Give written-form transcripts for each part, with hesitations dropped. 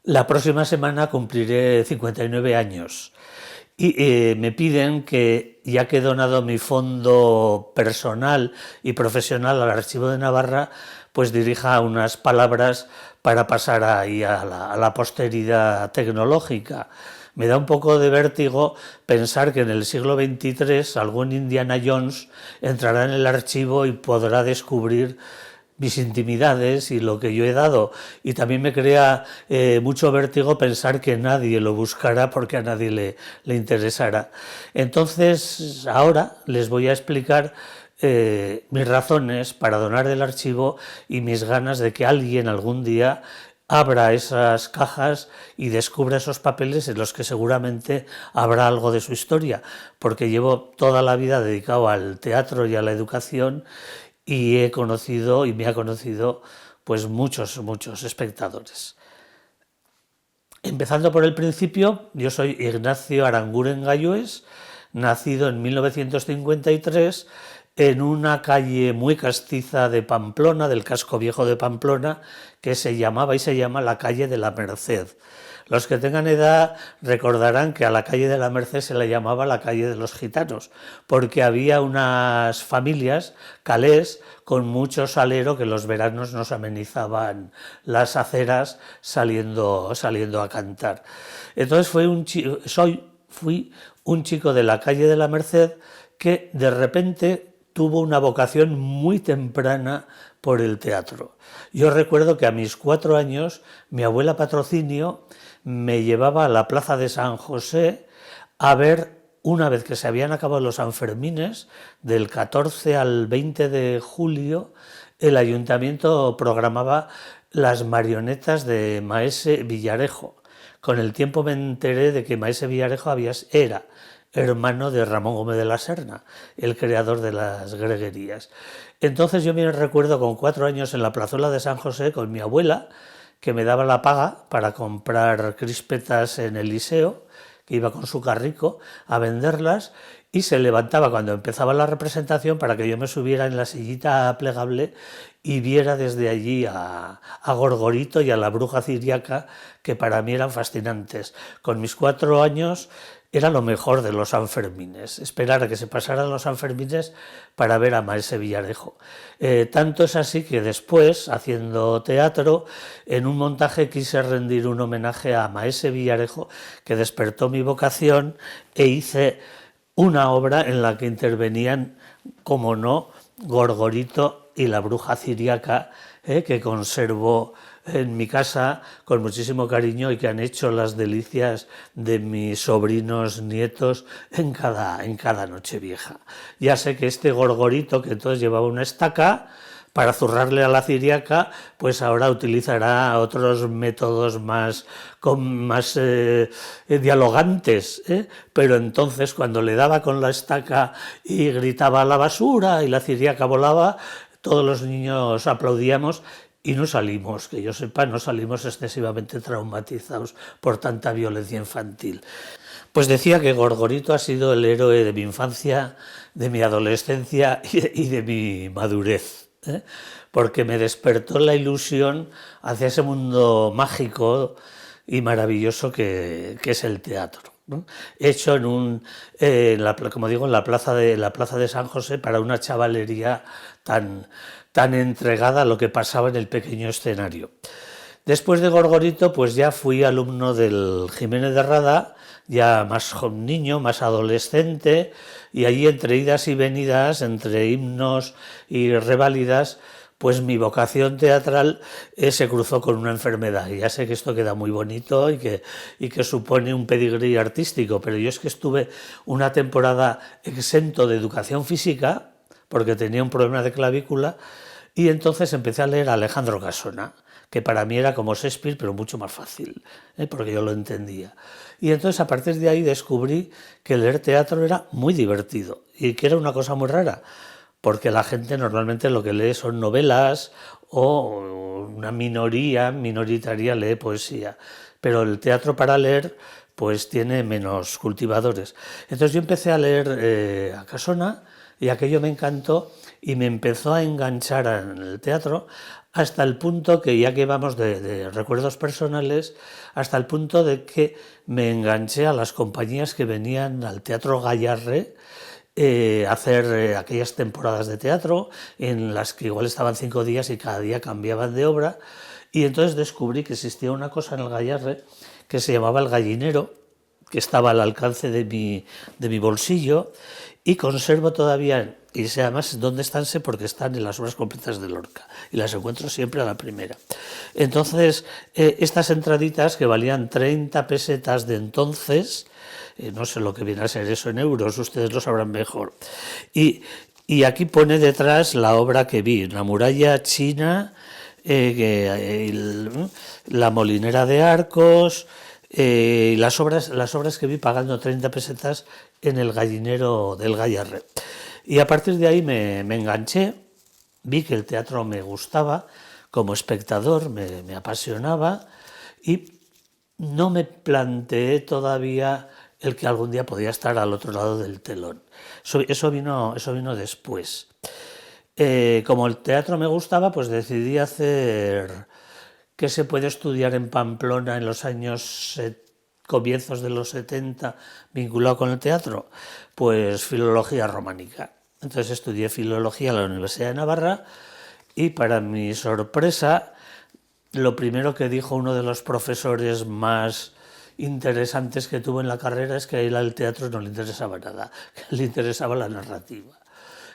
La próxima semana cumpliré 59 años y me piden que, ya que he donado mi fondo personal y profesional al Archivo de Navarra, pues dirija unas palabras para pasar ahí a la posteridad tecnológica. Me da un poco de vértigo pensar que en el siglo XXIII algún Indiana Jones entrará en el archivo y podrá descubrir mis intimidades y lo que yo he dado, y también me crea mucho vértigo pensar que nadie lo buscará porque a nadie le interesará. Entonces ahora les voy a explicar mis razones para donar el archivo y mis ganas de que alguien algún día abra esas cajas y descubra esos papeles en los que seguramente habrá algo de su historia, porque llevo toda la vida dedicado al teatro y a la educación y he conocido y me ha conocido pues muchos espectadores. Empezando por el principio, yo soy Ignacio Aranguren Galloes, nacido en 1953 en una calle muy castiza de Pamplona, del casco viejo de Pamplona, que se llamaba y se llama la calle de la Merced. Los que tengan edad recordarán que a la calle de la Merced se la llamaba la calle de los gitanos, porque había unas familias calés con mucho salero que los veranos nos amenizaban las aceras saliendo a cantar. Entonces fui un chico de la calle de la Merced que de repente tuvo una vocación muy temprana por el teatro. Yo recuerdo que a mis 4 años mi abuela Patrocinio me llevaba a la plaza de San José a ver, una vez que se habían acabado los Sanfermines, del 14 al 20 de julio, el ayuntamiento programaba las marionetas de Maese Villarejo. Con el tiempo me enteré de que Maese Villarejo era hermano de Ramón Gómez de la Serna, el creador de las greguerías. Entonces yo me recuerdo con 4 años en la plazuela de San José con mi abuela, que me daba la paga para comprar crispetas en el Liceo, que iba con su carrico a venderlas, y se levantaba cuando empezaba la representación para que yo me subiera en la sillita plegable y viera desde allí a Gorgorito y a la bruja ciriaca, que para mí eran fascinantes. Con mis 4 años era lo mejor de los Sanfermines, esperar a que se pasaran los Sanfermines para ver a Maese Villarejo. Tanto es así que después, haciendo teatro, en un montaje quise rendir un homenaje a Maese Villarejo, que despertó mi vocación, e hice una obra en la que intervenían, como no, Gorgorito y la bruja ciriaca, que conservo en mi casa con muchísimo cariño y que han hecho las delicias de mis sobrinos nietos en cada Nochevieja. Ya sé que este Gorgorito, que entonces llevaba una estaca para zurrarle a la ciriaca, pues ahora utilizará otros métodos más dialogantes, pero entonces cuando le daba con la estaca y gritaba a la basura y la ciriaca volaba, todos los niños aplaudíamos y no salimos, que yo sepa, no salimos excesivamente traumatizados por tanta violencia infantil. Pues decía que Gorgorito ha sido el héroe de mi infancia, de mi adolescencia y de mi madurez, porque me despertó la ilusión hacia ese mundo mágico y maravilloso que es el teatro, ¿no? Hecho como digo, en la plaza de San José, para una chavalería tan entregada a lo que pasaba en el pequeño escenario. Después de Gorgorito, pues ya fui alumno del Jiménez de Rada, ya más niño, más adolescente, y allí entre idas y venidas, entre himnos y reválidas, pues mi vocación teatral se cruzó con una enfermedad. Y ya sé que esto queda muy bonito y que supone un pedigrí artístico, pero yo es que estuve una temporada exento de educación física, porque tenía un problema de clavícula, y entonces empecé a leer a Alejandro Casona, que para mí era como Shakespeare, pero mucho más fácil, porque yo lo entendía. Y entonces a partir de ahí descubrí que leer teatro era muy divertido y que era una cosa muy rara, porque la gente normalmente lo que lee son novelas o una minoritaria lee poesía. Pero el teatro para leer pues tiene menos cultivadores. Entonces yo empecé a leer a Casona y aquello me encantó y me empezó a enganchar en el teatro hasta el punto que, ya que vamos de recuerdos personales, hasta el punto de que me enganché a las compañías que venían al Teatro Gayarre hacer aquellas temporadas de teatro en las que igual estaban 5 días y cada día cambiaban de obra, y entonces descubrí que existía una cosa en el Gayarre que se llamaba El Gallinero, que estaba al alcance de mi bolsillo, y conservo todavía, y sé además dónde están, sé porque están en las obras completas de Lorca, y las encuentro siempre a la primera. Entonces, estas entraditas que valían 30 pesetas de entonces, no sé lo que viene a ser eso en euros, ustedes lo sabrán mejor. Y aquí pone detrás la obra que vi, La muralla china, La molinera de Arcos, las obras que vi pagando 30 pesetas en el gallinero del Gayarre. Y a partir de ahí me enganché, vi que el teatro me gustaba, como espectador me apasionaba, y no me planteé todavía el que algún día podía estar al otro lado del telón. Eso vino después. Como el teatro me gustaba, pues decidí hacer qué se puede estudiar en Pamplona en los años comienzos de los 70 vinculado con el teatro, pues filología románica. Entonces estudié filología en la Universidad de Navarra y, para mi sorpresa, lo primero que dijo uno de los profesores más interesantes que tuvo en la carrera es que a él al teatro no le interesaba nada, que le interesaba la narrativa.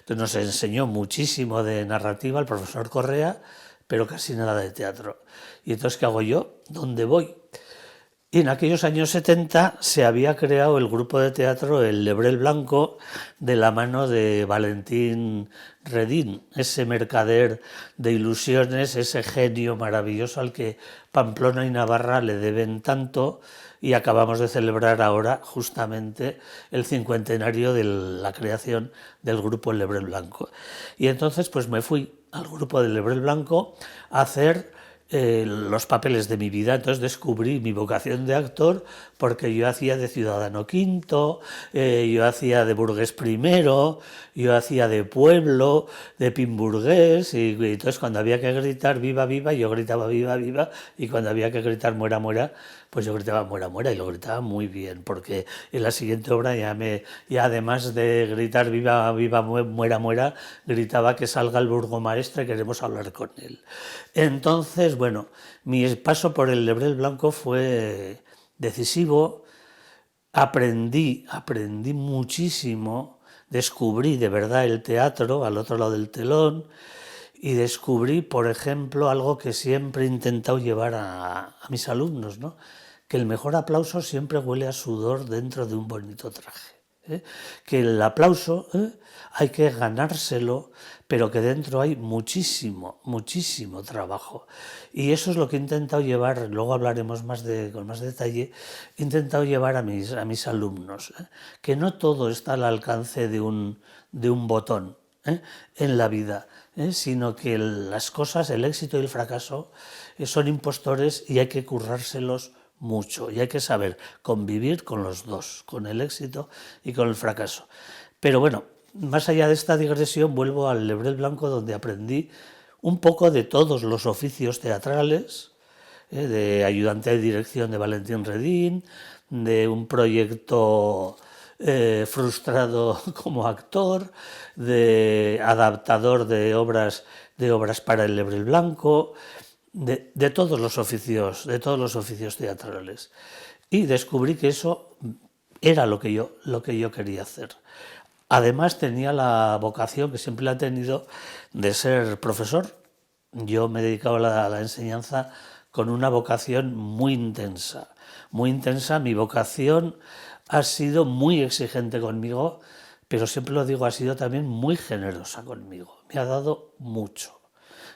Entonces nos enseñó muchísimo de narrativa el profesor Correa, pero casi nada de teatro. Y entonces, ¿qué hago yo? ¿Dónde voy? Y en aquellos años 70 se había creado el grupo de teatro El Lebrel Blanco, de la mano de Valentín Redín, ese mercader de ilusiones, ese genio maravilloso al que Pamplona y Navarra le deben tanto, y acabamos de celebrar ahora justamente el 50enario de la creación del grupo El Lebrel Blanco. Y entonces pues me fui al grupo del Lebrel Blanco a hacer los papeles de mi vida. Entonces descubrí mi vocación de actor, porque yo hacía de ciudadano quinto, yo hacía de burgués primero, yo hacía de pueblo, de pimburgués, y entonces cuando había que gritar viva, viva, yo gritaba viva, viva, y cuando había que gritar muera, muera, pues yo gritaba muera, muera, y lo gritaba muy bien, porque en la siguiente obra ya además de gritar viva, viva, muera, muera, gritaba que salga el burgomaestre, queremos hablar con él. Entonces, bueno, mi paso por el Lebrel Blanco fue decisivo, aprendí muchísimo, descubrí de verdad el teatro al otro lado del telón, y descubrí, por ejemplo, algo que siempre he intentado llevar a mis alumnos, ¿no? Que el mejor aplauso siempre huele a sudor dentro de un bonito traje. Que el aplauso hay que ganárselo, pero que dentro hay muchísimo, muchísimo trabajo. Y eso es lo que he intentado llevar, luego hablaremos con más detalle, he intentado llevar a mis alumnos, que no todo está al alcance de un botón en la vida, sino que las cosas, el éxito y el fracaso son impostores y hay que currárselos mucho, y hay que saber convivir con los dos, con el éxito y con el fracaso. Pero bueno, más allá de esta digresión, vuelvo al Lebrel Blanco, donde aprendí un poco de todos los oficios teatrales, de ayudante de dirección de Valentín Redín, de un proyecto frustrado como actor, de adaptador de obras para el Lebrel Blanco, de todos los oficios teatrales. Y descubrí que eso era lo que yo quería hacer. Además tenía la vocación, que siempre la he tenido, de ser profesor. Yo me he dedicado a la enseñanza con una vocación muy intensa, muy intensa. Mi vocación ha sido muy exigente conmigo, pero siempre lo digo, ha sido también muy generosa conmigo. Me ha dado mucho.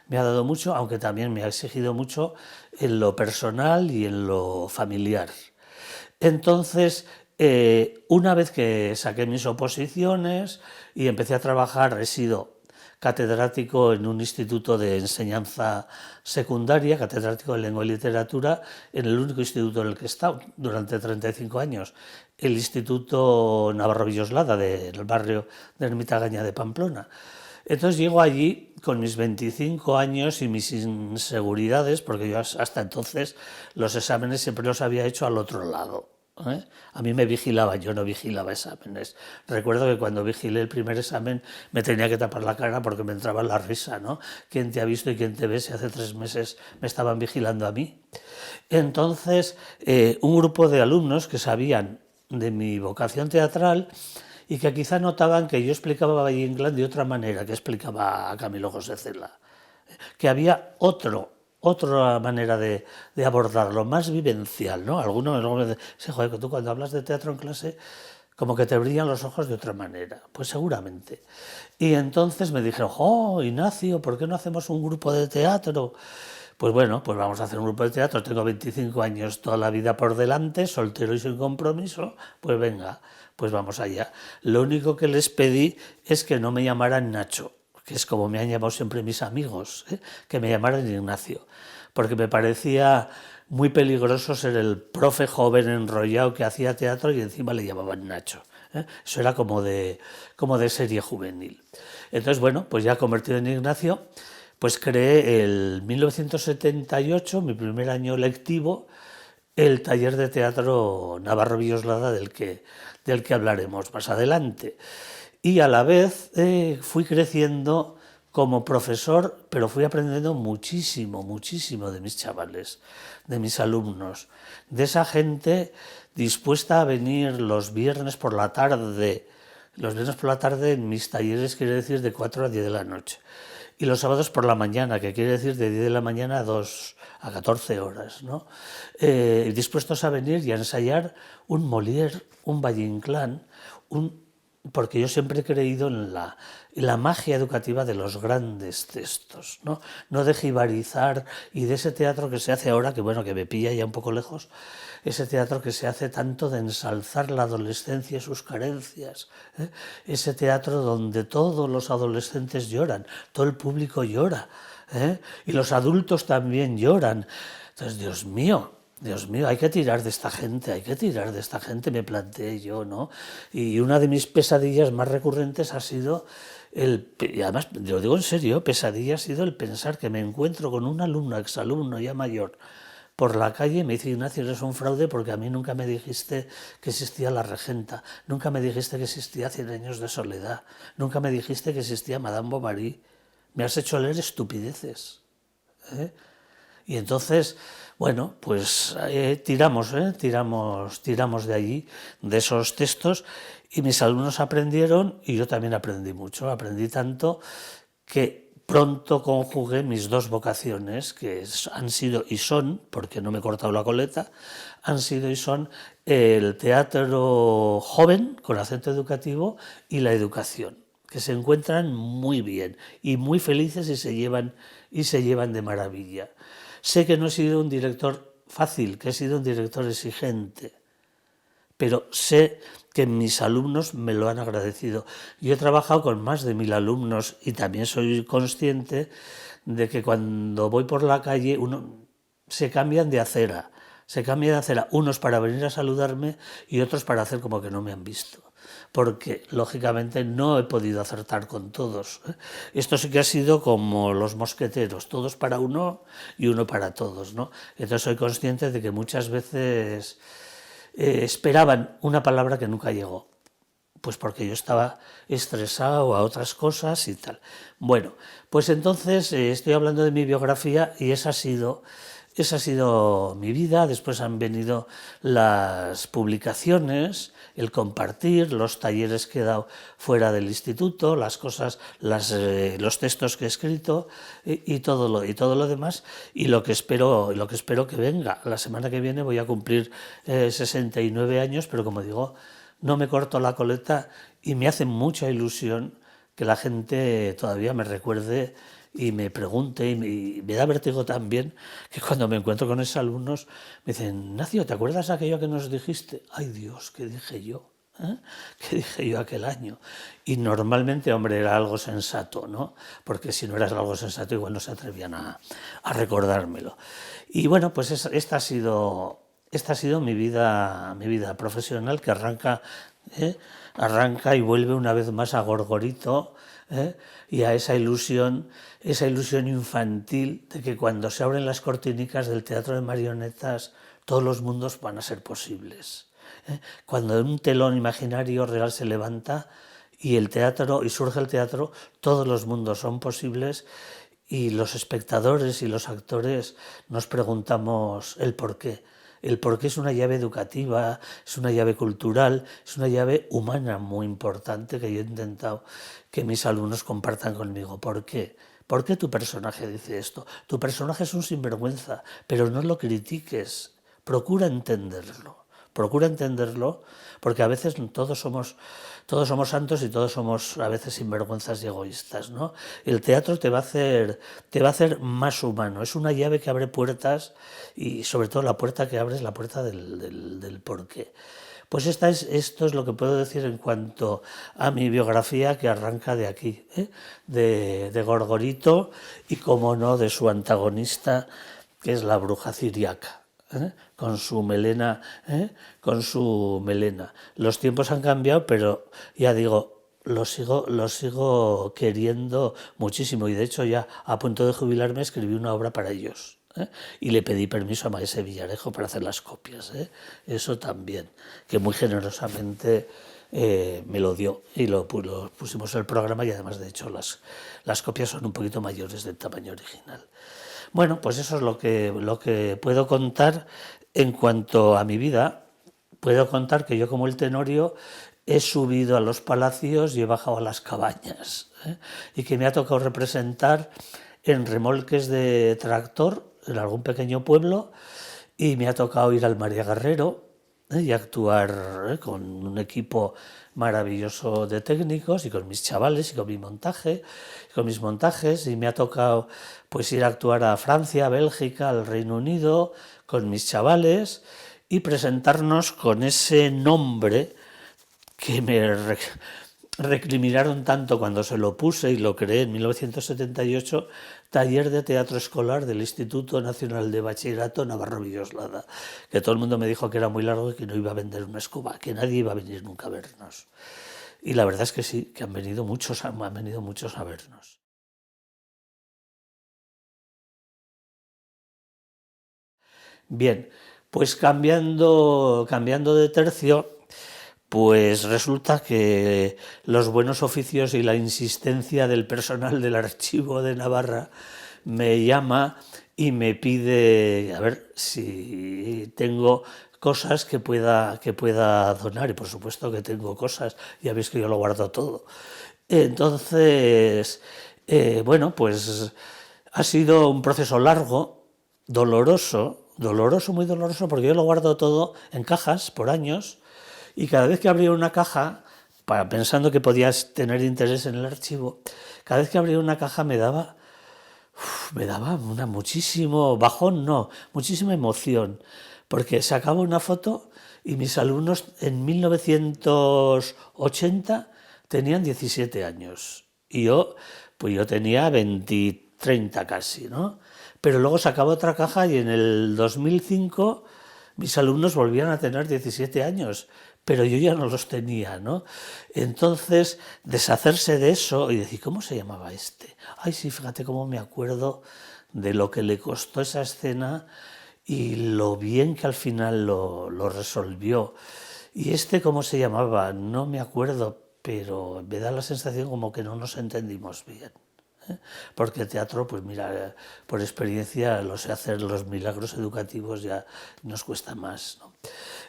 Me ha dado mucho, aunque también me ha exigido mucho en lo personal y en lo familiar. Entonces, una vez que saqué mis oposiciones y empecé a trabajar, he sido catedrático en un instituto de enseñanza secundaria, catedrático de lengua y literatura, en el único instituto en el que he estado durante 35 años, el Instituto Navarro Villoslada del barrio de Ermita-Gaña de Pamplona. Entonces llego allí con mis 25 años y mis inseguridades, porque yo hasta entonces los exámenes siempre los había hecho al otro lado. A mí me vigilaba, yo no vigilaba exámenes. Recuerdo que cuando vigilé el primer examen me tenía que tapar la cara porque me entraba la risa, ¿no? ¿Quién te ha visto y quién te ve si hace 3 meses me estaban vigilando a mí? Entonces, un grupo de alumnos que sabían de mi vocación teatral y que quizá notaban que yo explicaba Valle Inclán de otra manera que explicaba a Camilo José Cela, que había otra manera de abordarlo, más vivencial, ¿no? Algunos me dicen, joder, que tú cuando hablas de teatro en clase como que te brillan los ojos de otra manera. Pues seguramente. Y entonces me dijeron, oh, Ignacio, ¿por qué no hacemos un grupo de teatro? Pues bueno, pues vamos a hacer un grupo de teatro. Tengo 25 años, toda la vida por delante, soltero y sin compromiso. Pues venga, pues vamos allá. Lo único que les pedí es que no me llamaran Nacho, que es como me han llamado siempre mis amigos, que me llamaran Ignacio, porque me parecía muy peligroso ser el profe joven enrollado que hacía teatro y encima le llamaban Nacho. Eso era como de serie juvenil. Entonces, bueno, pues ya convertido en Ignacio, pues creé el 1978, mi primer año lectivo, el taller de teatro Navarro Villoslada del que hablaremos más adelante. Y a la vez fui creciendo como profesor, pero fui aprendiendo muchísimo, muchísimo de mis chavales, de mis alumnos, de esa gente dispuesta a venir los viernes por la tarde. Los viernes por la tarde en mis talleres quiere decir de 4 a 10 de la noche. Y los sábados por la mañana, que quiere decir de 10 de la mañana a 14 horas, ¿no? Dispuestos a venir y a ensayar un Molière, un Valle Inclán, porque yo siempre he creído en la magia educativa de los grandes textos, no de jibarizar y de ese teatro que se hace ahora, que bueno, que me pilla ya un poco lejos, ese teatro que se hace tanto de ensalzar la adolescencia y sus carencias, ese teatro donde todos los adolescentes lloran, todo el público llora, y los adultos también lloran. Entonces, Dios mío, hay que tirar de esta gente, me planteé yo, ¿no? Y una de mis pesadillas más recurrentes ha sido y además, lo digo en serio, pesadilla ha sido el pensar que me encuentro con un alumno, exalumno ya mayor, por la calle y me dice, Ignacio, eres un fraude porque a mí nunca me dijiste que existía La Regenta, nunca me dijiste que existía 100 años de soledad, nunca me dijiste que existía Madame Bovary, me has hecho leer estupideces, Y entonces, bueno, pues tiramos de allí, de esos textos, y mis alumnos aprendieron y yo también aprendí mucho. Aprendí tanto que pronto conjugué mis dos vocaciones, que han sido y son, porque no me he cortado la coleta, han sido y son el teatro joven, con acento educativo, y la educación, que se encuentran muy bien y muy felices y se llevan de maravilla. Sé que no he sido un director fácil, que he sido un director exigente, pero sé que mis alumnos me lo han agradecido. Yo he trabajado con más de 1000 alumnos y también soy consciente de que cuando voy por la calle se cambian de acera, unos para venir a saludarme y otros para hacer como que no me han visto, porque lógicamente no he podido acertar con todos. Esto sí que ha sido como los mosqueteros, todos para uno y uno para todos, ¿no? Entonces soy consciente de que muchas veces esperaban una palabra que nunca llegó, pues porque yo estaba estresado a otras cosas y tal. Bueno, pues entonces estoy hablando de mi biografía y esa ha sido mi vida. Después han venido las publicaciones, el compartir, los talleres que he dado fuera del instituto, las cosas, los textos que he escrito y todo lo demás, y lo que espero que venga. La semana que viene voy a cumplir 69 años, pero como digo, no me corto la coleta y me hace mucha ilusión que la gente todavía me recuerde y me pregunte, y me da vértigo también que cuando me encuentro con esos alumnos me dicen, Ignacio, ¿te acuerdas de aquello que nos dijiste? Ay Dios, ¿qué dije yo? ¿eh? Que dije yo aquel año. Y normalmente, hombre, era algo sensato, ¿no? Porque si no eras algo sensato, igual no se atrevían a recordármelo. Y bueno, pues esta ha sido mi vida profesional, que arranca y vuelve una vez más a Gorgorito, y a esa ilusión infantil de que cuando se abren las cortinicas del teatro de marionetas, todos los mundos van a ser posibles. Cuando un telón imaginario real se levanta y surge el teatro, todos los mundos son posibles, y los espectadores y los actores nos preguntamos el porqué. El porqué es una llave educativa, es una llave cultural, es una llave humana muy importante que yo he intentado que mis alumnos compartan conmigo. ¿Por qué? ¿Por qué tu personaje dice esto? Tu personaje es un sinvergüenza, pero no lo critiques, procura entenderlo. Procura entenderlo, porque a veces todos somos santos y todos somos a veces sinvergüenzas y egoístas, ¿no? El teatro te va a hacer más humano, es una llave que abre puertas, y sobre todo la puerta que abre es la puerta del porqué. Pues esto es lo que puedo decir en cuanto a mi biografía, que arranca de aquí, de Gorgorito, y como no, de su antagonista, que es la bruja Ciriaca. Con su melena, Los tiempos han cambiado, pero ya digo, lo sigo queriendo muchísimo, y de hecho ya a punto de jubilarme escribí una obra para ellos. Y le pedí permiso a Maese Villarejo para hacer las copias. Eso también, que muy generosamente me lo dio, y lo pusimos en el programa, y además de hecho las copias son un poquito mayores del tamaño original. Bueno, pues eso es lo que puedo contar en cuanto a mi vida. Puedo contar que yo, como el Tenorio, he subido a los palacios y he bajado a las cabañas, y que me ha tocado representar en remolques de tractor en algún pequeño pueblo, y me ha tocado ir al María Guerrero, y actuar con un equipo maravilloso de técnicos, y con mis chavales y con mis montajes, y me ha tocado pues ir a actuar a Francia, a Bélgica, al Reino Unido con mis chavales, y presentarnos con ese nombre que me recriminaron tanto cuando se lo puse y lo creé en 1978, Taller de Teatro Escolar del Instituto Nacional de Bachillerato Navarro Villoslada, que todo el mundo me dijo que era muy largo y que no iba a vender una escoba, que nadie iba a venir nunca a vernos. Y la verdad es que sí, que han venido muchos a vernos. Bien, pues cambiando de tercio, pues resulta que los buenos oficios y la insistencia del personal del Archivo de Navarra me llama y me pide a ver si tengo cosas que pueda donar, y por supuesto que tengo cosas, ya veis que yo lo guardo todo. Entonces, bueno, pues ha sido un proceso largo, doloroso, muy doloroso, porque yo lo guardo todo en cajas por años, y cada vez que abría una caja, pensando que podías tener interés en el archivo, cada vez que abría una caja me daba muchísimo bajón, no, muchísima emoción, porque sacaba una foto y mis alumnos en 1980 tenían 17 años, y yo tenía 20, 30 casi, ¿no? Pero luego sacaba otra caja y en el 2005 mis alumnos volvían a tener 17 años, pero yo ya no los tenía, ¿no? Entonces, deshacerse de eso y decir, ¿cómo se llamaba este? Ay, sí, fíjate cómo me acuerdo de lo que le costó esa escena y lo bien que al final lo resolvió. ¿Y este cómo se llamaba? No me acuerdo, pero me da la sensación como que no nos entendimos bien. Porque el teatro, pues mira, por experiencia lo sé hacer, los milagros educativos ya nos cuesta más, ¿no?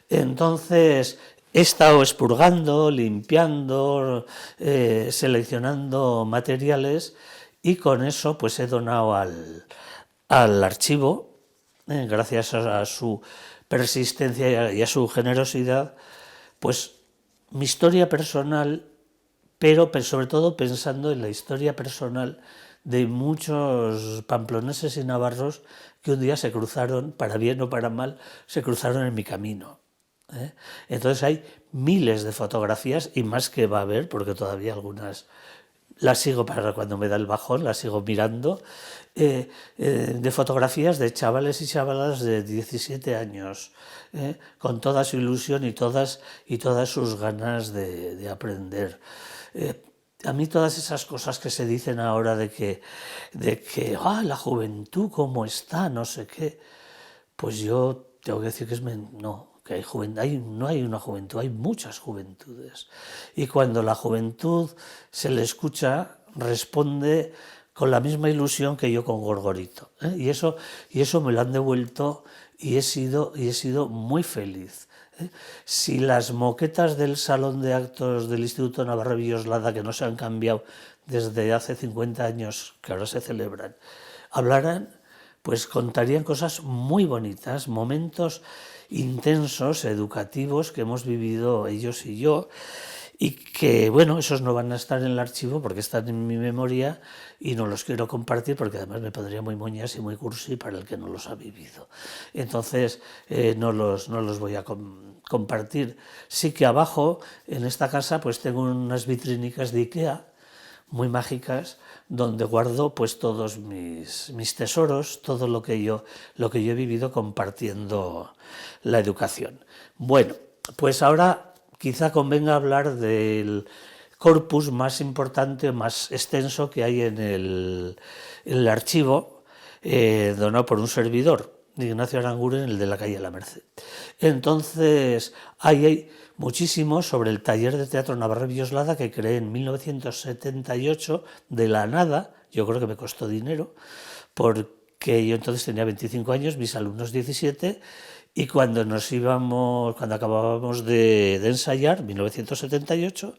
Entonces he estado expurgando, limpiando, seleccionando materiales, y con eso pues he donado al archivo, gracias a su persistencia y a su generosidad, pues mi historia personal, pero sobre todo pensando en la historia personal de muchos pamploneses y navarros que un día se cruzaron, para bien o para mal, se cruzaron en mi camino. ¿eh? Entonces hay miles de fotografías y más que va a haber, porque todavía algunas las sigo para cuando me da el bajón, las sigo mirando, de fotografías de chavales y chavalas de 17 años, con toda su ilusión y todas sus ganas de aprender. A mí todas esas cosas que se dicen ahora de que la juventud cómo está, no sé qué, pues yo tengo que decir que no, que no hay una juventud, hay muchas juventudes. Y cuando la juventud se le escucha, responde con la misma ilusión que yo con Gorgorito, ¿eh? Y eso me lo han devuelto y he sido muy feliz. ¿Eh? Si las moquetas del salón de actos del Instituto Navarro Villoslada, que no se han cambiado desde hace 50 años, que ahora se celebran, hablaran, pues contarían cosas muy bonitas, momentos intensos, educativos que hemos vivido ellos y yo, y que, bueno, esos no van a estar en el archivo porque están en mi memoria y no los quiero compartir porque además me pondría muy moñas y muy cursi para el que no los ha vivido. Entonces, no los voy a compartir. Sí que abajo, en esta casa, pues tengo unas vitrinicas de Ikea muy mágicas donde guardo pues todos mis tesoros, todo lo que yo he vivido compartiendo la educación. Bueno, pues ahora quizá convenga hablar del corpus más importante, más extenso que hay en el archivo donado por un servidor, Ignacio Aranguren, el de la calle La Merced. Entonces, hay muchísimo sobre el taller de teatro Navarro Villoslada que creé en 1978 de la nada. Yo creo que me costó dinero, porque yo entonces tenía 25 años, mis alumnos 17, y cuando acabábamos de ensayar, 1978,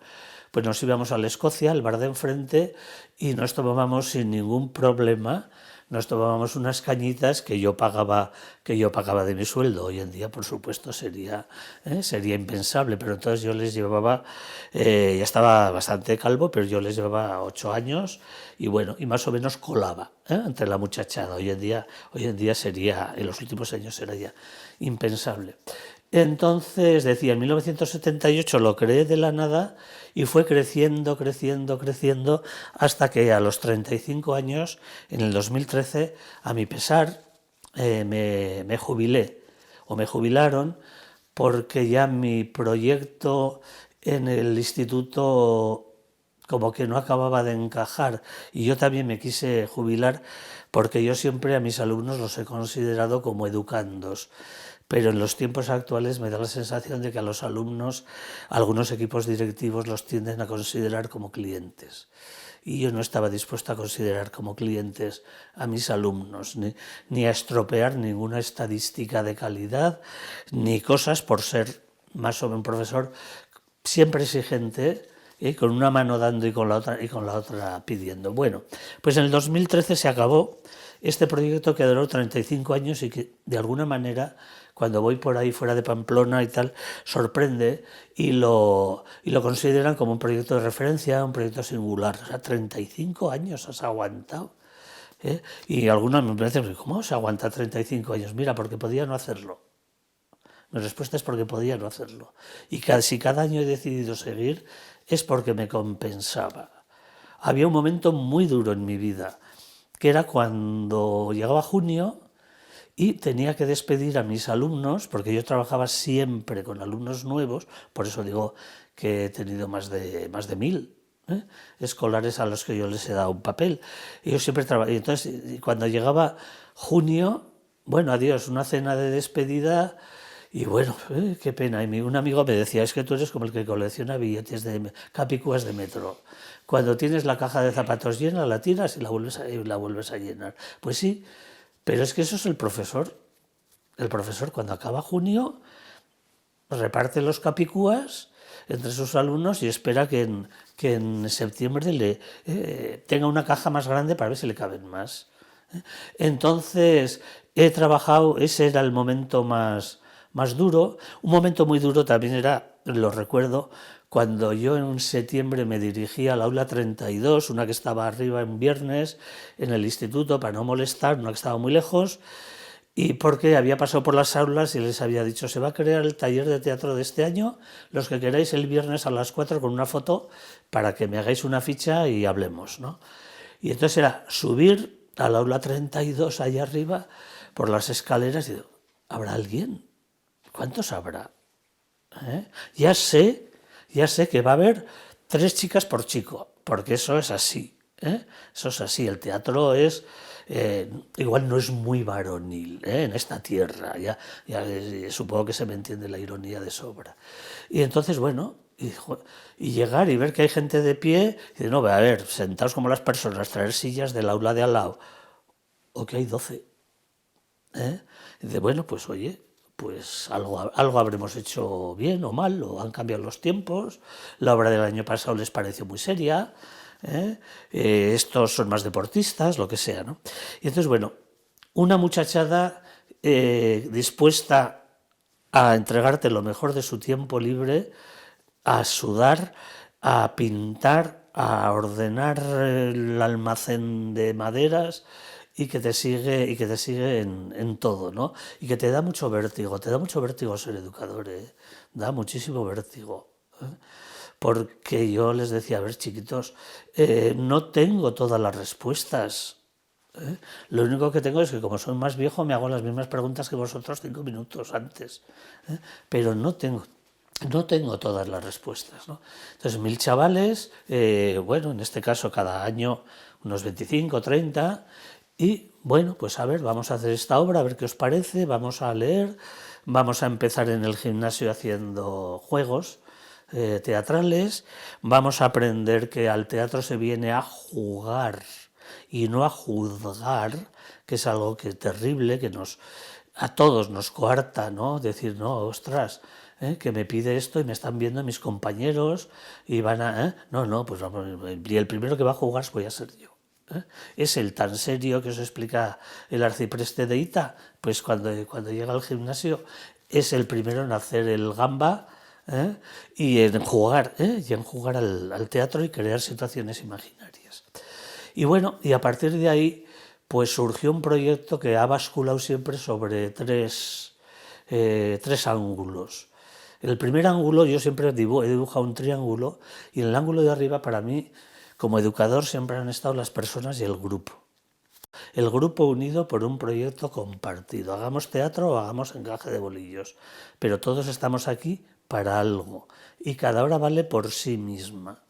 pues nos íbamos a la Escocia, al bar de enfrente, y nos tomábamos sin ningún problema, nos tomábamos unas cañitas que yo pagaba de mi sueldo. Hoy en día, por supuesto, sería impensable, pero entonces yo les llevaba, ya estaba bastante calvo, pero yo les llevaba 8 años y bueno, y más o menos colaba entre la muchachada. Hoy en día sería, en los últimos años era ya impensable. Entonces, decía, en 1978 lo creé de la nada y fue creciendo hasta que a los 35 años, en el 2013, a mi pesar, me jubilé o me jubilaron porque ya mi proyecto en el instituto como que no acababa de encajar y yo también me quise jubilar porque yo siempre a mis alumnos los he considerado como educandos. Pero en los tiempos actuales me da la sensación de que a los alumnos, algunos equipos directivos los tienden a considerar como clientes. Y yo no estaba dispuesto a considerar como clientes a mis alumnos, ni a estropear ninguna estadística de calidad, ni cosas por ser más o menos un profesor siempre exigente, con una mano dando y con la otra pidiendo. Bueno, pues en el 2013 se acabó este proyecto que duró 35 años y que de alguna manera, cuando voy por ahí fuera de Pamplona y tal, sorprende y lo consideran como un proyecto de referencia, un proyecto singular. O sea, 35 años has aguantado. Y algunos me dicen, ¿cómo se aguanta 35 años? Mira, porque podía no hacerlo. Mi respuesta es porque podía no hacerlo. Y si cada año he decidido seguir, es porque me compensaba. Había un momento muy duro en mi vida, que era cuando llegaba junio y tenía que despedir a mis alumnos, porque yo trabajaba siempre con alumnos nuevos, por eso digo que he tenido más de 1000 escolares a los que yo les he dado un papel. Y yo siempre trabajaba. Y entonces, cuando llegaba junio, bueno, adiós, una cena de despedida. Y bueno, qué pena. Y un amigo me decía, es que tú eres como el que colecciona billetes de capicúas de metro. Cuando tienes la caja de zapatos llena, la tiras y la vuelves a llenar. Pues sí, pero es que eso es el profesor. El profesor, cuando acaba junio, reparte los capicúas entre sus alumnos y espera que en septiembre tenga una caja más grande para ver si le caben más. Entonces, he trabajado, ese era el momento más duro. Un momento muy duro también era, lo recuerdo, cuando yo en septiembre me dirigí al aula 32, una que estaba arriba en viernes, en el instituto, para no molestar, una que estaba muy lejos, Y porque había pasado por las aulas y les había dicho, se va a crear el taller de teatro de este año, los que queráis el viernes a las 4 con una foto para que me hagáis una ficha y hablemos, ¿no? Y entonces era subir al aula 32 allá arriba por las escaleras y digo, ¿habrá alguien? ¿Cuántos habrá? ¿Eh? Ya sé que va a haber 3 chicas por chico, porque eso es así. Eso es así, el teatro es, igual no es muy varonil en esta tierra, supongo que se me entiende la ironía de sobra. Y entonces, bueno, y llegar y ver que hay gente de pie, y de no, a ver, sentados como las personas, traer sillas del aula de al lado, o que hay 12. Y de bueno, pues oye, pues algo habremos hecho bien o mal, o han cambiado los tiempos, la obra del año pasado les pareció muy seria, estos son más deportistas, lo que sea, ¿no? Y entonces, bueno, una muchachada dispuesta a entregarte lo mejor de su tiempo libre, a sudar, a pintar, a ordenar el almacén de maderas y que te sigue en todo, ¿no? Y que te da mucho vértigo ser educador, da muchísimo vértigo. Porque yo les decía, a ver, chiquitos, no tengo todas las respuestas. Lo único que tengo es que como soy más viejo me hago las mismas preguntas que vosotros 5 minutos antes. Pero no tengo todas las respuestas, ¿no? Entonces, 1000 chavales, bueno, en este caso cada año unos 25, 30, y bueno, pues a ver, vamos a hacer esta obra, a ver qué os parece, vamos a leer, vamos a empezar en el gimnasio haciendo juegos teatrales, vamos a aprender que al teatro se viene a jugar y no a juzgar, que es algo que es terrible, que a todos nos coarta, ¿no? Decir, no, ostras, que me pide esto y me están viendo mis compañeros y van a... No, pues vamos, y el primero que va a jugar voy a ser yo. Es el tan serio que os explica el arcipreste de Ita, pues cuando llega al gimnasio es el primero en hacer el gamba y en jugar, al teatro y crear situaciones imaginarias. Y bueno, y a partir de ahí pues surgió un proyecto que ha basculado siempre sobre tres ángulos. El primer ángulo, yo siempre he dibujado un triángulo, y en el ángulo de arriba, para mí, como educador, siempre han estado las personas y el grupo. El grupo unido por un proyecto compartido. Hagamos teatro o hagamos encaje de bolillos, pero todos estamos aquí para algo, y cada hora vale por sí misma.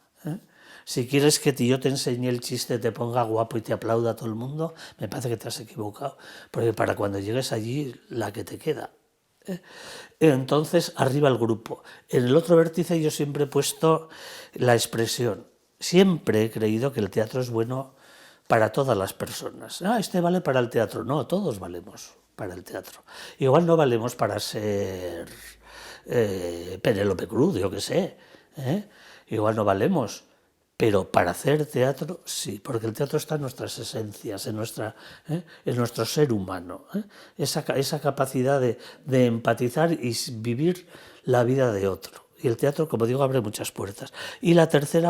Si quieres que yo te enseñe el chiste, te ponga guapo y te aplauda a todo el mundo, me parece que te has equivocado, porque para cuando llegues allí, la que te queda. Entonces, arriba el grupo. En el otro vértice yo siempre he puesto la expresión. Siempre he creído que el teatro es bueno para todas las personas. Este vale para el teatro. No, todos valemos para el teatro. Igual no valemos para ser Penélope Cruz, yo qué sé. Igual no valemos. Pero para hacer teatro, sí, porque el teatro está en nuestras esencias, en nuestro ser humano. Esa capacidad de empatizar y vivir la vida de otro. Y el teatro, como digo, abre muchas puertas. Y el tercer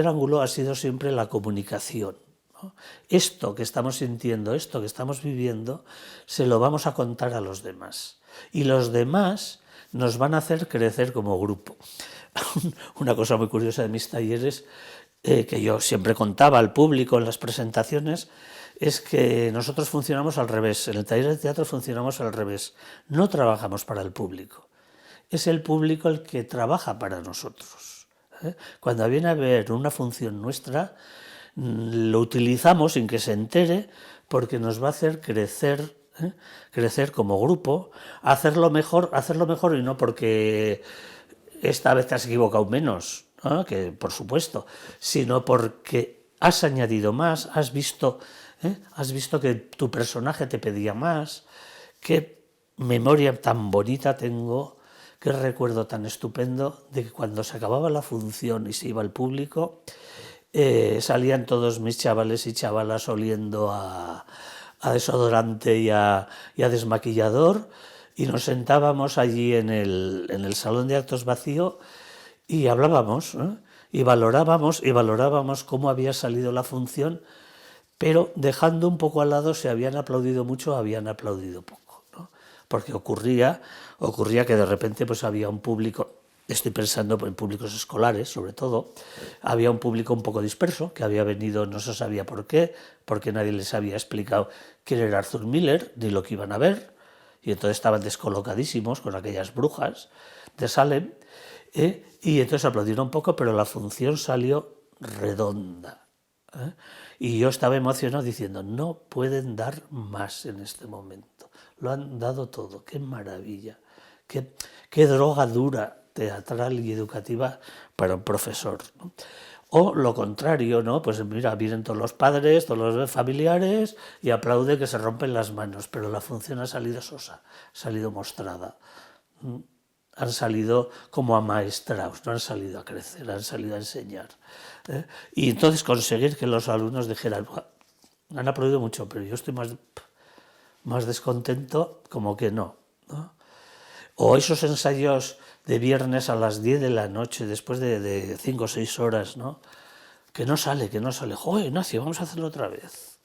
ángulo ha sido siempre la comunicación, ¿no? Esto que estamos sintiendo, esto que estamos viviendo, se lo vamos a contar a los demás. Y los demás nos van a hacer crecer como grupo. Una cosa muy curiosa de mis talleres, que yo siempre contaba al público en las presentaciones, es que nosotros funcionamos al revés. En el taller de teatro funcionamos al revés. No trabajamos para el público. Es el público el que trabaja para nosotros. Cuando viene a ver una función nuestra, lo utilizamos sin que se entere, porque nos va a hacer crecer como grupo, hacerlo mejor y no porque esta vez te has equivocado menos, ¿no? Que por supuesto, sino porque has añadido más, has visto que tu personaje te pedía más. Qué memoria tan bonita tengo, qué recuerdo tan estupendo de que cuando se acababa la función y se iba al público, salían todos mis chavales y chavalas oliendo a desodorante y a desmaquillador, y nos sentábamos allí en el salón de actos vacío y hablábamos, y valorábamos cómo había salido la función, pero dejando un poco al lado si habían aplaudido mucho o habían aplaudido poco, ¿no? Porque ocurría que de repente pues había un público, estoy pensando en públicos escolares sobre todo, había un público un poco disperso, que había venido, no se sabía por qué, porque nadie les había explicado quién era Arthur Miller, ni lo que iban a ver, y entonces estaban descolocadísimos con aquellas brujas de Salem, y entonces aplaudieron un poco, pero la función salió redonda. Y yo estaba emocionado diciendo, no pueden dar más en este momento, lo han dado todo, qué maravilla, qué droga dura, teatral y educativa para un profesor, ¿no? O lo contrario, ¿no? Pues mira, vienen todos los padres, todos los familiares y aplaude que se rompen las manos, pero la función ha salido sosa, ha salido mostrada. Han salido como amaestrados, no han salido a crecer, han salido a enseñar. Y entonces conseguir que los alumnos dijeran, han aplaudido mucho, pero yo estoy más descontento, como que no, ¿no? O esos ensayos de viernes a las 10 de la noche, después de 5 o 6 horas, ¿no? Que no sale. Joder, Ignacio, vamos a hacerlo otra vez.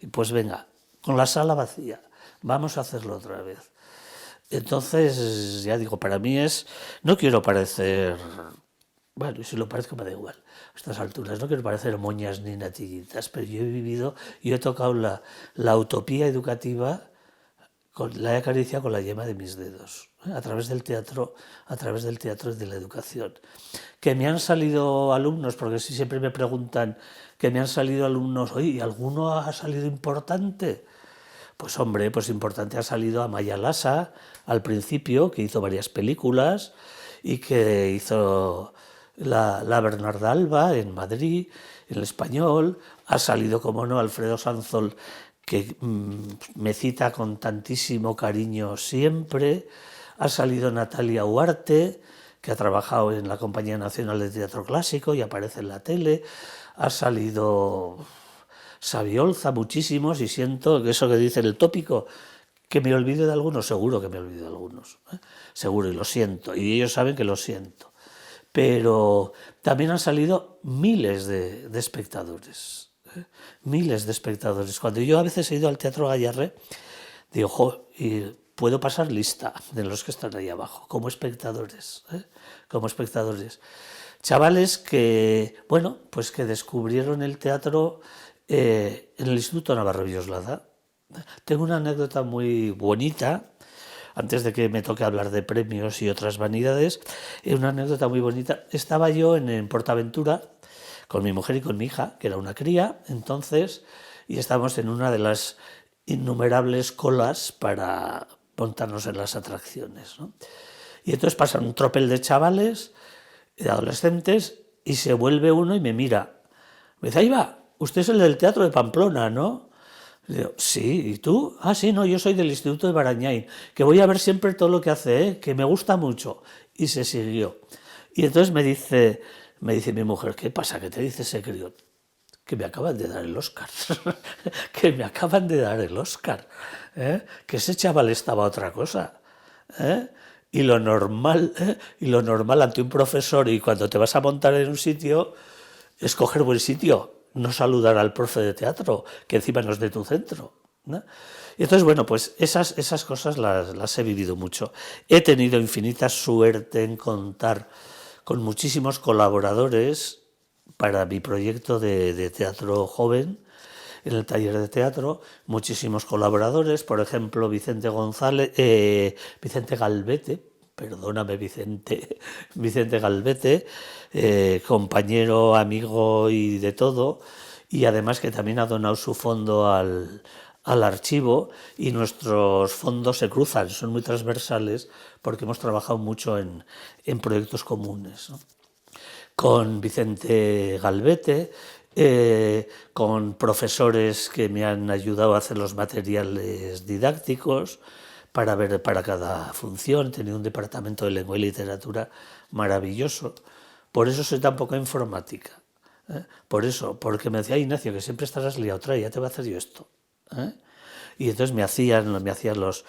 Y pues venga, con la sala vacía, vamos a hacerlo otra vez. Entonces, ya digo, para mí no quiero parecer, bueno, y si lo parezco me da igual, a estas alturas, no quiero parecer moñas ni natillitas, pero yo he tocado la utopía educativa, la he acariciado con la yema de mis dedos, a través del teatro y de la educación. Que me han salido alumnos, porque si siempre me preguntan que me han salido alumnos, oye, ¿y alguno ha salido importante? Pues hombre, pues importante ha salido Amaya Lassa al principio, que hizo varias películas y que hizo la Bernarda Alba en Madrid, en el Español. Ha salido, como no, Alfredo Sanzol, que me cita con tantísimo cariño siempre. Ha salido Natalia Huarte, que ha trabajado en la Compañía Nacional de Teatro Clásico y aparece en la tele. Ha salido Sabiolza, muchísimos, y siento que eso que dice el tópico, que me olvido de algunos, seguro que me olvido de algunos, seguro, y lo siento, y ellos saben que lo siento. Pero también han salido miles de espectadores, miles de espectadores. Cuando yo a veces he ido al Teatro Gallarre, digo, jo, y puedo pasar lista de los que están ahí abajo, como espectadores, como espectadores. Chavales que, bueno, pues que descubrieron el teatro en el Instituto Navarro Villoslada. Tengo una anécdota muy bonita, antes de que me toque hablar de premios y otras vanidades, una anécdota muy bonita. Estaba yo en Portaventura con mi mujer y con mi hija, que era una cría, entonces, y estábamos en una de las innumerables colas para montarnos en las atracciones, ¿no? Y entonces pasan un tropel de chavales, de adolescentes, y se vuelve uno y me mira. Me dice, ahí va, usted es el del Teatro de Pamplona, ¿no? Le digo, sí, ¿y tú? Ah, sí, no, yo soy del Instituto de Barañáin, que voy a ver siempre todo lo que hace, que me gusta mucho. Y se siguió. Y entonces me dice mi mujer, ¿qué pasa? ¿Qué te dice ese crío? Que me acaban de dar el Oscar. Que me acaban de dar el Oscar. Que ese chaval estaba a otra cosa. Y lo normal ante un profesor, y cuando te vas a montar en un sitio, es coger buen sitio, no saludar al profe de teatro, que encima no es de tu centro, ¿no? Y entonces, bueno, pues esas cosas las he vivido mucho. He tenido infinita suerte en contar con muchísimos colaboradores para mi proyecto de teatro joven, en el taller de teatro, muchísimos colaboradores, por ejemplo, Vicente Galvete, perdóname Vicente Galvete, compañero, amigo y de todo, y además que también ha donado su fondo al archivo, y nuestros fondos se cruzan, son muy transversales porque hemos trabajado mucho en proyectos comunes, ¿no? Con Vicente Galvete, con profesores que me han ayudado a hacer los materiales didácticos para cada función. He tenido un departamento de lengua y literatura maravilloso. Por eso soy tan poca informática. Por eso, porque me decía, Ignacio, que siempre estarás liado, trae, ya te voy a hacer yo esto. Y entonces me hacían los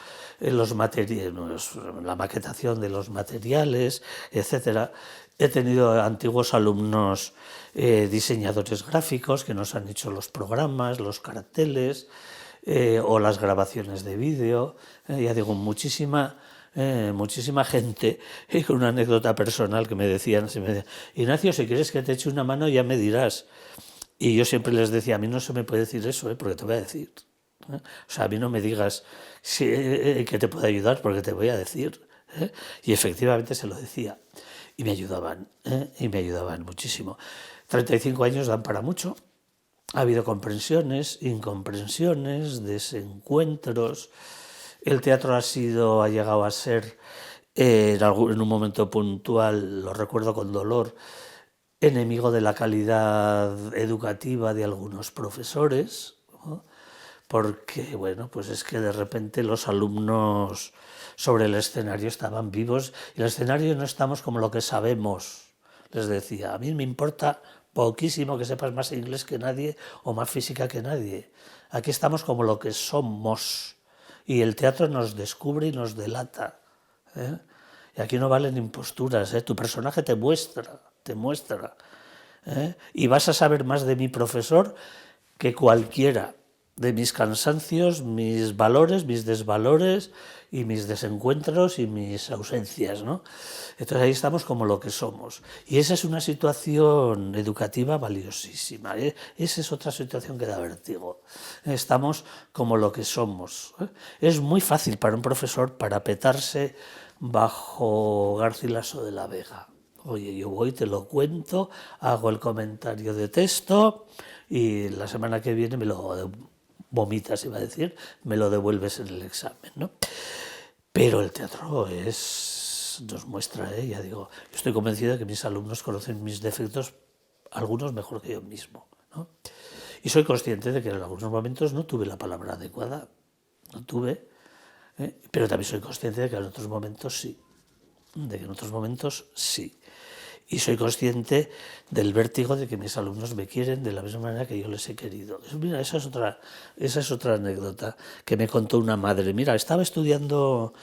materiales, la maquetación de los materiales, etcétera. He tenido antiguos alumnos diseñadores gráficos que nos han hecho los programas, los carteles o las grabaciones de vídeo. Ya digo, muchísima gente. Y con una anécdota personal que me decían, Ignacio, si quieres que te eche una mano ya me dirás. Y yo siempre les decía, a mí no se me puede decir eso, porque te voy a decir. O sea, a mí no me digas que te puedo ayudar porque te voy a decir. Y efectivamente se lo decía. Y me ayudaban muchísimo. 35 años dan para mucho. Ha habido comprensiones, incomprensiones, desencuentros. El teatro ha llegado a ser, en un momento puntual, lo recuerdo con dolor, enemigo de la calidad educativa de algunos profesores, ¿no? Porque, bueno, pues es que de repente los alumnos sobre el escenario estaban vivos y el escenario no estamos como lo que sabemos, les decía. A mí me importa poquísimo que sepas más inglés que nadie o más física que nadie. Aquí estamos como lo que somos y el teatro nos descubre y nos delata, ¿eh? Y aquí no valen imposturas, ¿eh? Tu personaje te muestra, ¿eh? Y vas a saber más de mi profesor que cualquiera, de mis cansancios, mis valores, mis desvalores y mis desencuentros y mis ausencias, ¿no? Entonces ahí estamos como lo que somos. Y esa es una situación educativa valiosísima, ¿eh? Esa es otra situación que da vértigo. Estamos como lo que somos, ¿eh? Es muy fácil para un profesor parapetarse bajo Garcilaso de la Vega. Oye, yo voy, te lo cuento, hago el comentario de texto y la semana que viene me lo vomitas, iba a decir, me lo devuelves en el examen, ¿no? Pero el teatro nos muestra, ya digo, yo estoy convencido de que mis alumnos conocen mis defectos, algunos mejor que yo mismo, ¿no? Y soy consciente de que en algunos momentos no tuve la palabra adecuada, no tuve, pero también soy consciente de que en otros momentos sí, Y soy consciente del vértigo de que mis alumnos me quieren de la misma manera que yo les he querido. Mira, esa es otra anécdota que me contó una madre. Mira, estaba estudiando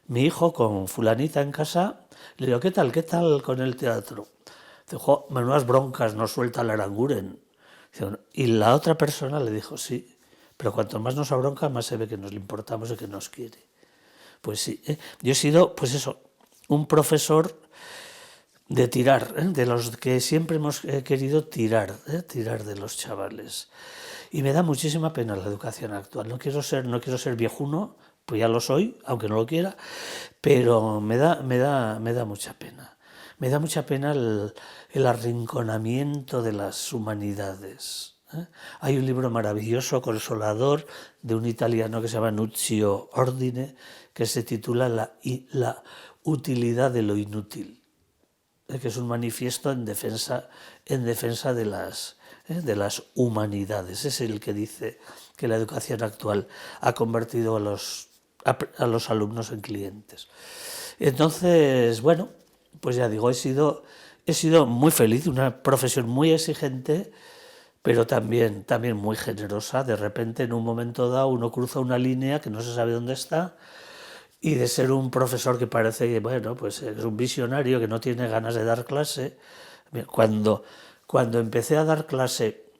mi hijo con fulanita en casa. Le digo, ¿qué tal con el teatro? Dijo, menudas broncas nos suelta el Aranguren. Y la otra persona le dijo, sí, pero cuanto más nos abronca, más se ve que nos le importamos y que nos quiere. Pues sí, yo he sido, pues eso, un profesor de tirar, de los que siempre hemos querido tirar de los chavales. Y me da muchísima pena la educación actual. No quiero ser viejuno, pues ya lo soy, aunque no lo quiera, pero me da mucha pena. Me da mucha pena el arrinconamiento de las humanidades. Hay un libro maravilloso, consolador, de un italiano que se llama Nuccio Ordine, que se titula La utilidad de lo inútil, que es un manifiesto en defensa de las humanidades. Es el que dice que la educación actual ha convertido a los alumnos en clientes. Entonces, bueno, pues ya digo, he sido muy feliz, una profesión muy exigente, pero también muy generosa. De repente, en un momento dado, uno cruza una línea que no se sabe dónde está, y de ser un profesor que parece, bueno, pues es un visionario que no tiene ganas de dar clase. Cuando empecé a dar clase,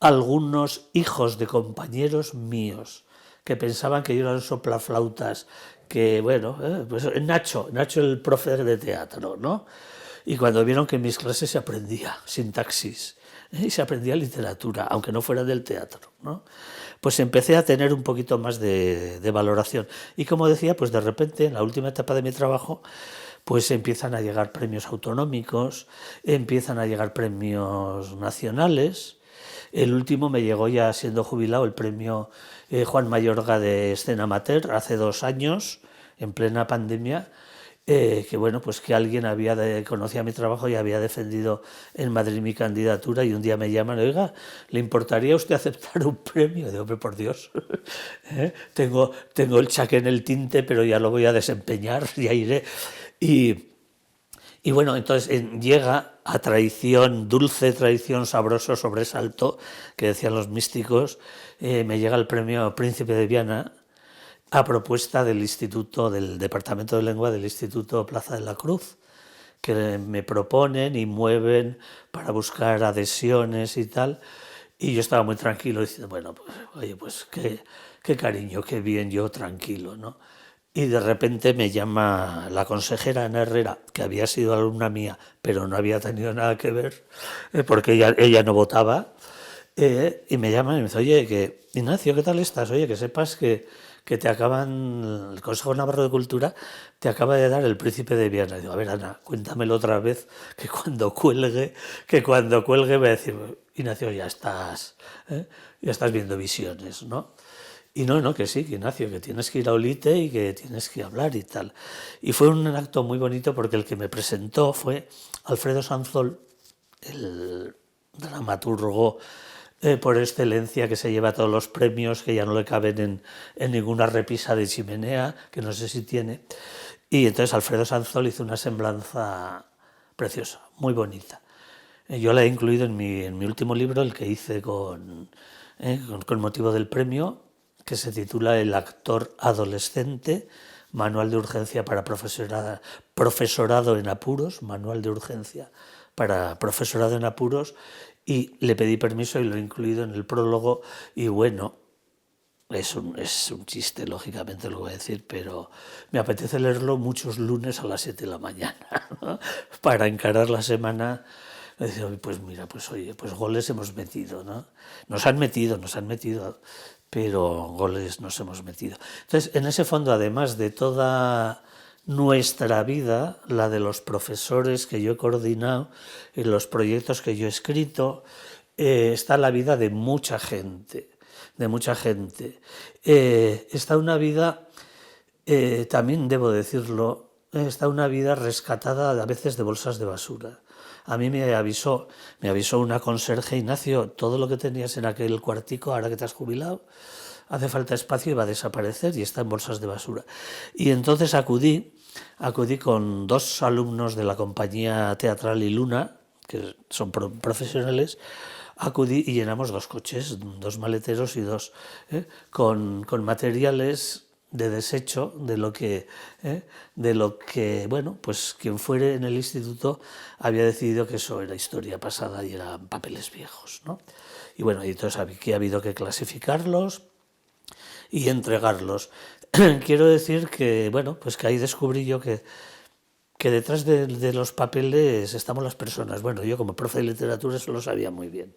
algunos hijos de compañeros míos que pensaban que yo era un soplaflautas, que bueno, pues Nacho el profe de teatro, ¿no? Y cuando vieron que en mis clases se aprendía sintaxis y se aprendía literatura, aunque no fuera del teatro, ¿no? Pues empecé a tener un poquito más de valoración. Y como decía, pues de repente, en la última etapa de mi trabajo, pues empiezan a llegar premios autonómicos, empiezan a llegar premios nacionales. El último me llegó ya siendo jubilado, el premio Juan Mayorga de Escena Amateur, hace 2 años, en plena pandemia, que bueno, pues que alguien conocía mi trabajo y había defendido en Madrid mi candidatura, y un día me llaman, oiga, ¿le importaría a usted aceptar un premio? Y digo, hombre, por Dios, tengo el chaqué en el tinte, pero ya lo voy a desempeñar, ya iré. Y bueno, entonces llega a traición, dulce traición, sabroso sobresalto, que decían los místicos, me llega el premio Príncipe de Viana, a propuesta del Departamento de Lengua del Instituto Plaza de la Cruz, que me proponen y mueven para buscar adhesiones y tal. Y yo estaba muy tranquilo diciendo, bueno, pues, oye, pues qué cariño, qué bien, yo tranquilo, ¿no? Y de repente me llama la consejera Ana Herrera, que había sido alumna mía, pero no había tenido nada que ver, porque ella no votaba, y me llama y me dice, oye, que Ignacio, ¿qué tal estás? Oye, que sepas que te acaban, el Consejo Navarro de Cultura te acaba de dar el Príncipe de Viana. Y digo, a ver, Ana, cuéntamelo otra vez, que cuando cuelgue me va a decir, Ignacio, ya estás viendo visiones, ¿no? Y no, que sí, que Ignacio, que tienes que ir a Olite y que tienes que hablar y tal. Y fue un acto muy bonito porque el que me presentó fue Alfredo Sanzol, el dramaturgo por excelencia, que se lleva todos los premios, que ya no le caben en ninguna repisa de chimenea, que no sé si tiene. Y entonces Alfredo Sanzol hizo una semblanza preciosa, muy bonita. Yo la he incluido en mi último libro, el que hice con motivo del premio, que se titula El actor adolescente, manual de urgencia para profesorado en apuros, manual de urgencia para profesorado en apuros, y le pedí permiso y lo he incluido en el prólogo. Y bueno, es un chiste, lógicamente lo voy a decir, pero me apetece leerlo muchos lunes a las 7 de la mañana, ¿no? Para encarar la semana. Pues mira, pues oye, pues goles hemos metido, ¿no? Nos han metido, pero goles nos hemos metido. Entonces, en ese fondo, además de toda nuestra vida, la de los profesores que yo he coordinado, y los proyectos que yo he escrito, está la vida de mucha gente, está una vida, también debo decirlo, está una vida rescatada a veces de bolsas de basura. A mí me avisó una conserje, Ignacio, todo lo que tenías en aquel cuartico, ahora que te has jubilado, hace falta espacio y va a desaparecer y está en bolsas de basura. Y entonces acudí con 2 alumnos de la compañía teatral y Luna, que son profesionales, acudí y llenamos 2 coches, 2 maleteros y 2, con materiales de desecho de lo que, bueno, pues quien fuere en el instituto había decidido que eso era historia pasada y eran papeles viejos, ¿no? Y bueno, y entonces aquí ha habido que clasificarlos y entregarlos. Quiero decir que, bueno, pues que ahí descubrí yo que detrás de los papeles estamos las personas. Bueno, yo como profe de literatura eso lo sabía muy bien,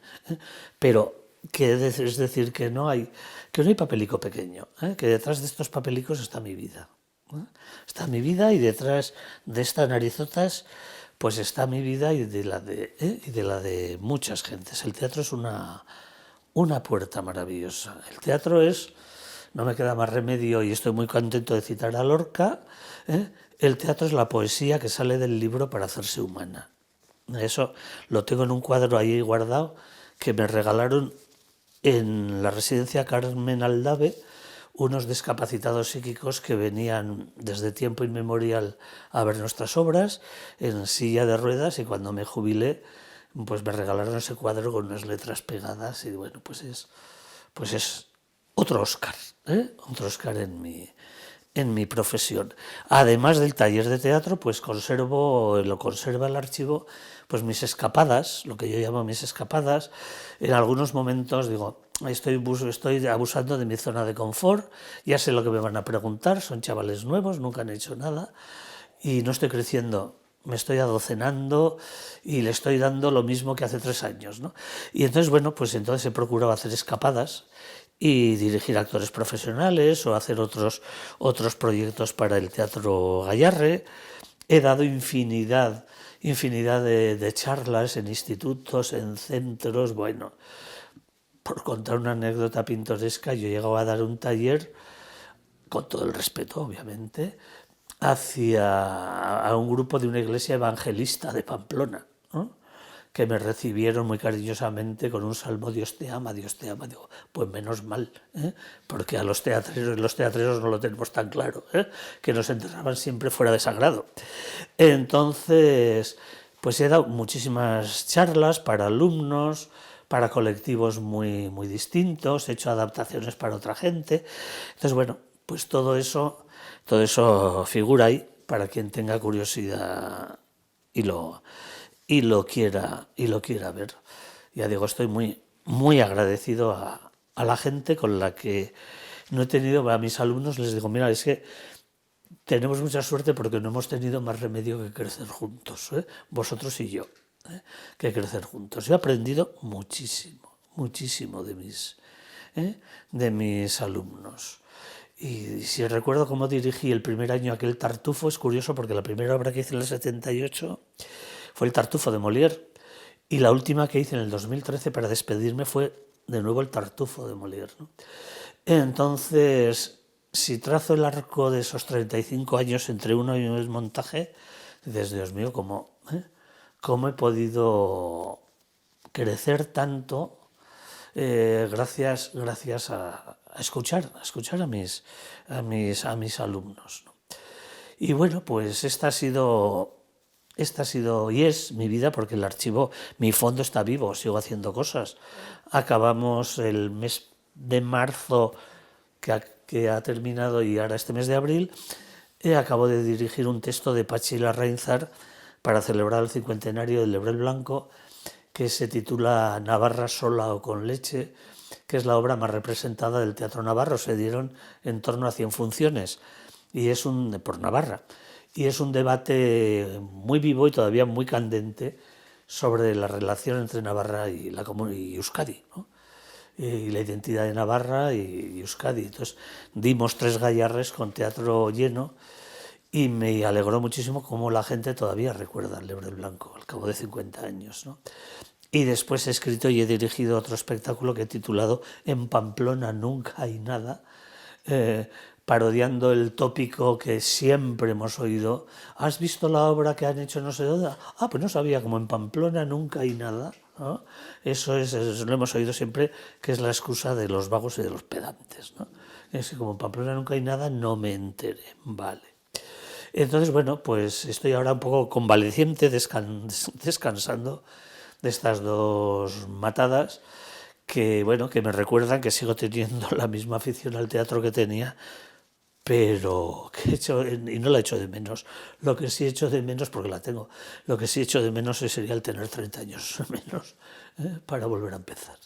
pero es decir que no hay papelico pequeño, que detrás de estos papelicos está mi vida. Está mi vida y detrás de estas narizotas pues está mi vida y de la de muchas gentes. El teatro es una puerta maravillosa. El teatro es, no me queda más remedio y estoy muy contento de citar a Lorca, el teatro es la poesía que sale del libro para hacerse humana. Eso lo tengo en un cuadro ahí guardado que me regalaron en la residencia Carmen Aldave unos discapacitados psíquicos que venían desde tiempo inmemorial a ver nuestras obras en silla de ruedas, y cuando me jubilé pues me regalaron ese cuadro con unas letras pegadas y bueno, pues es otro Oscar, otro Oscar en mi profesión. Además del taller de teatro, pues lo conserva el archivo, pues mis escapadas, lo que yo llamo mis escapadas. En algunos momentos digo, estoy abusando de mi zona de confort, ya sé lo que me van a preguntar, son chavales nuevos, nunca han hecho nada y no estoy creciendo. Me estoy adocenando y le estoy dando lo mismo que hace 3 años, ¿no? Y entonces, bueno, pues entonces he procurado hacer escapadas y dirigir actores profesionales o hacer otros proyectos para el Teatro Gayarre. He dado infinidad de charlas en institutos, en centros. Bueno, por contar una anécdota pintoresca, yo he llegado a dar un taller, con todo el respeto, obviamente, a un grupo de una iglesia evangelista de Pamplona, ¿no?, que me recibieron muy cariñosamente con un salmo, Dios te ama, Dios te ama. Digo, pues menos mal, porque a los teatreros no lo tenemos tan claro, que nos enterraban siempre fuera de sagrado. Entonces, pues he dado muchísimas charlas para alumnos, para colectivos muy, muy distintos, he hecho adaptaciones para otra gente. Entonces, bueno, pues todo eso figura ahí para quien tenga curiosidad y lo quiera ver. Ya digo, estoy muy agradecido a la gente con la que no he tenido, a mis alumnos les digo, mira, es que tenemos mucha suerte porque no hemos tenido más remedio que crecer juntos, vosotros y yo, que crecer juntos. Yo he aprendido muchísimo de mis alumnos. Y si recuerdo cómo dirigí el primer año aquel Tartufo, es curioso porque la primera obra que hice en el 78 fue el Tartufo de Molière y la última que hice en el 2013 para despedirme fue de nuevo el Tartufo de Molière, ¿no? Entonces, si trazo el arco de esos 35 años entre uno y un montaje, dices, Dios mío, ¿cómo he podido crecer tanto gracias a escuchar a mis alumnos, ¿no? Y bueno, pues esta ha sido y es mi vida, porque el archivo, mi fondo está vivo, sigo haciendo cosas. Acabamos el mes de marzo que ha terminado y ahora este mes de abril acabo de dirigir un texto de Pachi Larrainzar para celebrar el 50º del Lebrel Blanco, que se titula Navarra sola o con leche, que es la obra más representada del Teatro Navarro. Se dieron en torno a 100 funciones y es por Navarra. Y es un debate muy vivo y todavía muy candente sobre la relación entre Navarra y Euskadi, ¿no? Y la identidad de Navarra y Euskadi. Entonces dimos 3 gallarres con teatro lleno y me alegró muchísimo cómo la gente todavía recuerda el Lebrel Blanco al cabo de 50 años, ¿no? Y después he escrito y he dirigido otro espectáculo que he titulado En Pamplona nunca hay nada, parodiando el tópico que siempre hemos oído. ¿Has visto la obra que han hecho no sé dónde? Ah, pues no sabía, como en Pamplona nunca hay nada, ¿no? Eso lo hemos oído siempre, que es la excusa de los vagos y de los pedantes, ¿no? Es que como en Pamplona nunca hay nada, no me enteré, vale. Entonces, bueno, pues estoy ahora un poco convaleciente, descansando de estas 2 matadas, que bueno, que me recuerdan que sigo teniendo la misma afición al teatro que tenía, pero y no la echo de menos. Lo que sí echo de menos, porque la tengo, lo que sí echo de menos sería el tener 30 años menos para volver a empezar.